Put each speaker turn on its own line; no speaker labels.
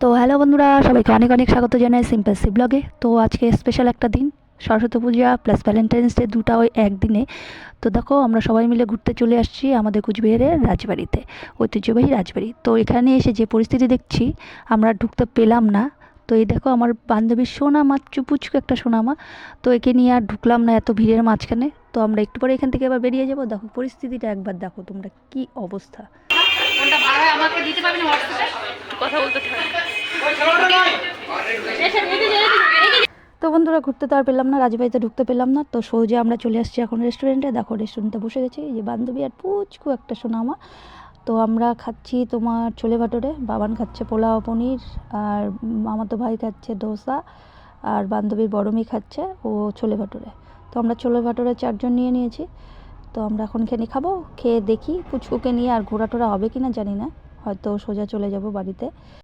তো হ্যালো বন্ধুরা, সবাইকে অনেক অনেক স্বাগত জানাই সিম্পল সি ব্লগে। তো আজকে স্পেশাল একটা দিন, সরস্বতী পূজা প্লাস ভ্যালেন্টাইন্স ডে, দুটা ওই একদিনে। তো দেখো, আমরা সবাই মিলে ঘুরতে চলে আসছি আমাদের কুচবিহারের রাজবাড়িতে, ঐতিহ্যবাহী রাজবাড়ি। তো এখানে এসে যে পরিস্থিতি দেখছি, আমরা ঢুকতে পেলাম না। তো এই দেখো, আমার বান্ধবীর সোনামা, চুপুচুকু একটা সোনামা। তো একে নিয়ে আর ঢুকলাম না এত ভিড়ের মাঝখানে। তো আমরা একটু পরে এখান থেকে আবার বেরিয়ে যাবো। দেখো পরিস্থিতিটা একবার দেখো তোমরা, কি অবস্থা।
কোনটা ভালো হয় আমাকে দিতে পারবেন হোয়াটসঅ্যাপে কথা বলতে থাক।
তো বন্ধুরা, ঘুরতে তো আর পেলাম না, রাজবাড়িতে ঢুকতে পেলাম না। তো সোজা আমরা চলে আসছি এখন রেস্টুরেন্টে। দেখো রেস্টুরেন্টে বসে গেছি, এই যে বান্ধবী আর পুচকু একটা সোনামা। তো আমরা খাচ্ছি তোমার ছোলে ভাটুরে, বাবান খাচ্ছে পোলাও পনির, আর মামাতো ভাই খাচ্ছে ডোসা, আর বান্ধবীর বড় মেয়ে খাচ্ছে ও ছোলে ভাটুরে। তো আমরা ছোলে ভাটুরে 4 জন নিয়ে নিয়েছি। তো আমরা এখন খেয়ে খাবো, খেয়ে দেখি পুচকুকে নিয়ে আর ঘোরা টোরা হবে কি না জানি না, হয়তো সোজা চলে যাব বাড়িতে।